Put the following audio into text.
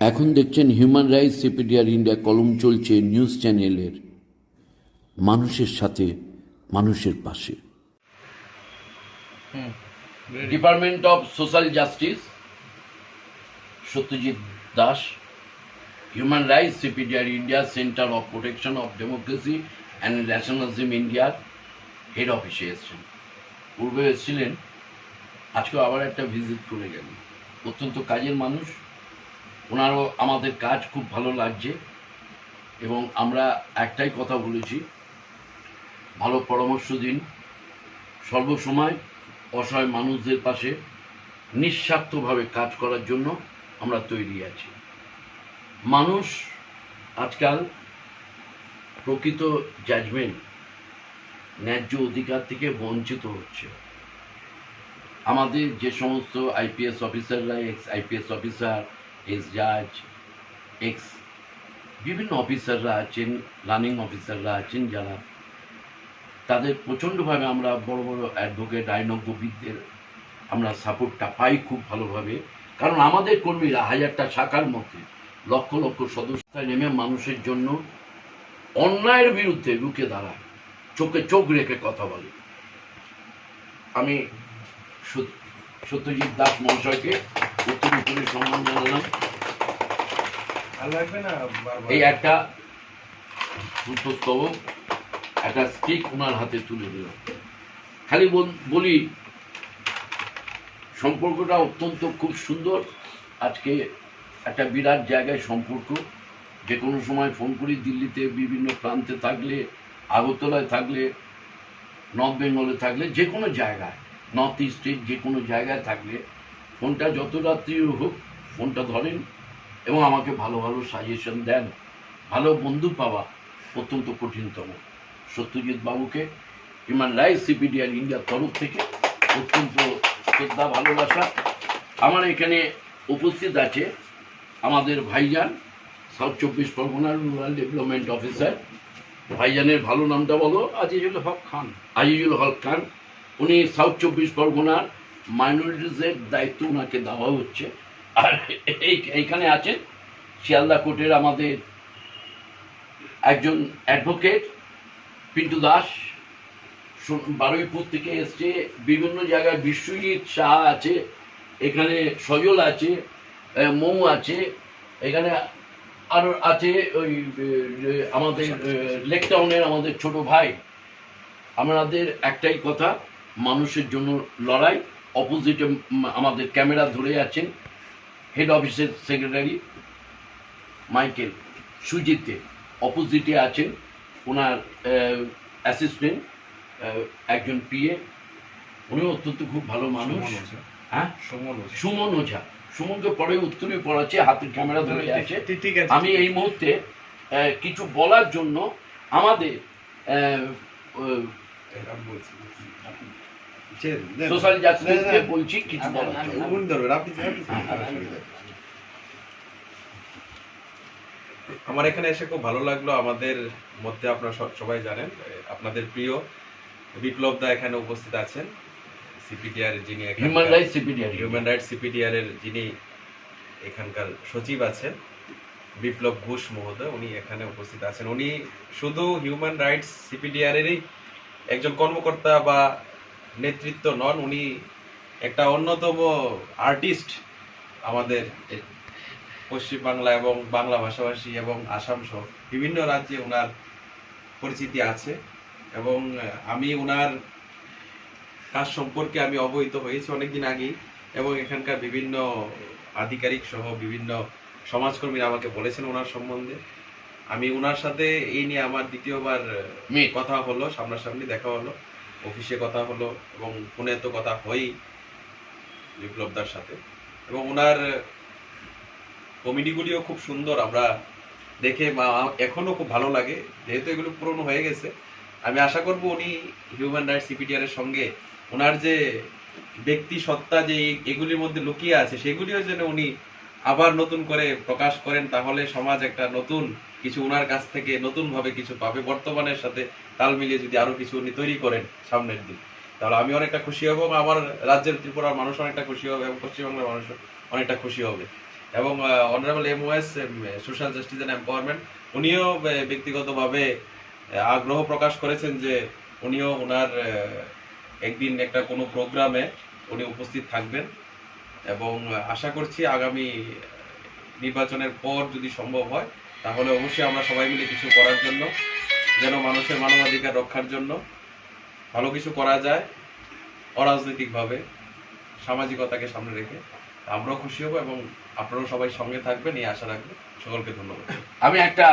এখন দেখছেন human rights CPDR India কলম চলছে নিউজ চ্যানেলের মানুষের সাথে মানুষের পাশে। Department of social justice, Satyajit Das, human rights CPDR India centre of protection of democracy and nationalism ইন্ডিয়ার হেড অফিসে এসেছেন। পূর্বে এসেছিলেন, আজকেও আবার একটা ভিজিট করে গেলেন। অত্যন্ত কাজের মানুষ, ওনারও আমাদের কাজ খুব ভালো লাগছে এবং আমরা একটাই কথা বলেছি, ভালো পরামর্শ দিন, সর্বসময় অসহায় মানুষদের পাশে নিঃস্বার্থভাবে কাজ করার জন্য আমরা তৈরি আছি। মানুষ আজকাল প্রকৃত জাজমেন্ট, ন্যায্য অধিকার থেকে বঞ্চিত হচ্ছে। আমাদের যে সমস্ত আইপিএস অফিসাররা, এক্স আইপিএস অফিসার, এক্স জাজ, এক্স বিভিন্ন অফিসাররা আছেন, রানিং অফিসাররা আছেন, যারা তাদের প্রচণ্ডভাবে আমরা বড় বড় অ্যাডভোকেট, আইনজ্ঞবিদদের আমরা সাপোর্টটা পাই খুব ভালোভাবে। কারণ আমাদের কর্মীরা হাজারটা শাখার মধ্যে লক্ষ লক্ষ সদস্যতায় নেমে মানুষের জন্য অন্যায়ের বিরুদ্ধে রুখে দাঁড়ায়, চোখে চোখ রেখে কথা বলে। আমি সত্যজিৎ দাস মহাশয়কে উত্তর সম্মান জানালাম। এই একটা পুষ্পস্তবক, একটা স্টিক ওনার হাতে তুলে দিলাম। খালি বলি, সম্পর্কটা অত্যন্ত খুব সুন্দর। আজকে একটা বিরাট জায়গায় সম্পর্ক, যে কোনো সময় ফোন করি, দিল্লিতে বিভিন্ন প্রান্তে থাকলে, আগরতলায় থাকলে, নর্থ বেঙ্গলে থাকলে, যে কোনো জায়গায়, নর্থ ইস্টের যে কোনো জায়গায় থাকলে ফোনটা যত রাত্রি হোক ফোনটা ধরেন এবং আমাকে ভালো ভালো সাজেশন দেন। ভালো বন্ধু পাওয়া অত্যন্ত কঠিনতম। সত্যজিৎ বাবুকে হিউম্যান রাইটস সিপিডিআর ইন্ডিয়ার তরফ থেকে অত্যন্ত শ্রদ্ধা, ভালোবাসা। আমার এখানে উপস্থিত আছে আমাদের ভাইজান, সাউথ 24 পরগনার রুরাল ডেভেলপমেন্ট অফিসার। ভাইজানের ভালো নামটা বলো? আজিজুল হক খান। আজিজুল হক খান, উনি সাউথ 24 পরগনার মাইনরিটিসের দায়িত্ব ওনাকে দেওয়া হচ্ছে। আর এইখানে আছেন শিয়ালদা কোর্টের আমাদের একজন অ্যাডভোকেট পিন্টু দাস, বারুইপুর থেকে এসছে। বিভিন্ন জায়গায় বিশ্বজিৎ শাহ আছে, এখানে সজল আছে, মৌ আছে, এখানে আর আছে ওই আমাদের লেক টাউনের আমাদের ছোট ভাই। আমাদের একটাই কথা, মানুষের জন্য লড়াই। অপোজিটে আমাদের ক্যামেরা ধরে আছেন হেড অফিসের সেক্রেটারি মাইকেল সুজিতে, অপোজিটে আছেন ওনার অ্যাসিস্ট্যান্ট একজন পিএ, উনিও অত্যন্ত খুব ভালো মানুষ। হ্যাঁ, সুমন ওঝা। সুমনকে পরে উত্তরে পড়াচ্ছে, হাতের ক্যামেরা ধরে আছে। আমি এই মুহূর্তে কিছু বলার জন্য আমাদের সোশ্যাল জাস্টিসকে বলছি কিছু বলার জন্য। আমার এখানে এসে খুব ভালো লাগলো। আমাদের মধ্যে আপনারা সবাই জানেন, আপনাদের প্রিয় বিপ্লব দা এখানে উপস্থিত আছেন, সিপিডিআর যিনি হিউম্যান রাইটস সিপিডিআর এর যিনি এখানকার সচিব আছেন, বিপ্লব ঘোষ মহোদয়, উনি এখানে উপস্থিত আছেন। উনি শুধু হিউম্যান রাইটস সিপিডিআর এরই একজন কর্মকর্তা বা নেতৃত্ব নন, উনি একটা অন্যতম আর্টিস্ট। আমাদের পশ্চিমবাংলা এবং বাংলা ভাষাভাষী এবং আসাম সহ বিভিন্ন রাজ্যে ওনার পরিচিতি আছে এবং আমি ওনার কাজ সম্পর্কে আমি অবহিত হয়েছি অনেকদিন আগেই এবং এখানকার বিভিন্ন আধিকারিক সহ বিভিন্ন সমাজকর্মীরা আমাকে বলেছেন ওনার সম্বন্ধে। আমি ওনার সাথে এই নিয়ে আমার দ্বিতীয়বার কথা হলো, সামনাসামনি দেখা হলো, অফিসে কথা হলো এবং ফোনে তো কথা হয়ই বিপ্লবদার সাথে। এবং ওনার কমেডিগুলিও খুব সুন্দর, আমরা দেখে এখনো খুব ভালো লাগে। যেহেতু এগুলো পুরনো হয়ে গেছে, আমি আশা করব উনি হিউম্যান রাইটস সিপিডিআর এর সঙ্গে ওনার যে ব্যক্তি সত্তা যে এগুলির মধ্যে লুকিয়ে আছে সেগুলিও যেন উনি আবার নতুন করে প্রকাশ করেন, তাহলে সমাজ একটা নতুন কিছু ওনার কাছ থেকে নতুনভাবে কিছু পাবে। বর্তমানের সাথে তাল মিলিয়ে যদি আরো কিছু উনি তৈরি করেন সামনের দিন, তাহলে আমি অনেকটা খুশি হব, আমার রাজ্যের ত্রিপুরার মানুষ অনেকটা খুশি হবে এবং পশ্চিমবাংলার মানুষ অনেকটা খুশি হবে। এবং honourable MOS social justice and empowerment উনিও ব্যক্তিগতভাবে আগ্রহ প্রকাশ করেছেন যে উনিও ওনার একদিন একটা কোনো প্রোগ্রামে উনি উপস্থিত থাকবেন এবং আশা করছি আগামী নির্বাচনের পর যদি সম্ভব হয় তাহলে অবশ্যই আমরা সবাই মিলে কিছু করার জন্য, যেন মানুষের মানবাধিকার রক্ষার জন্য ভালো কিছু করা যায় অরাজনৈতিকভাবে, সামাজিকতাকে সামনে রেখে। আমরাও খুশি হব এবং আপনারাও সবাই সঙ্গে থাকবেন এই আশা রাখবো। সকলকে ধন্যবাদ। আমি একটা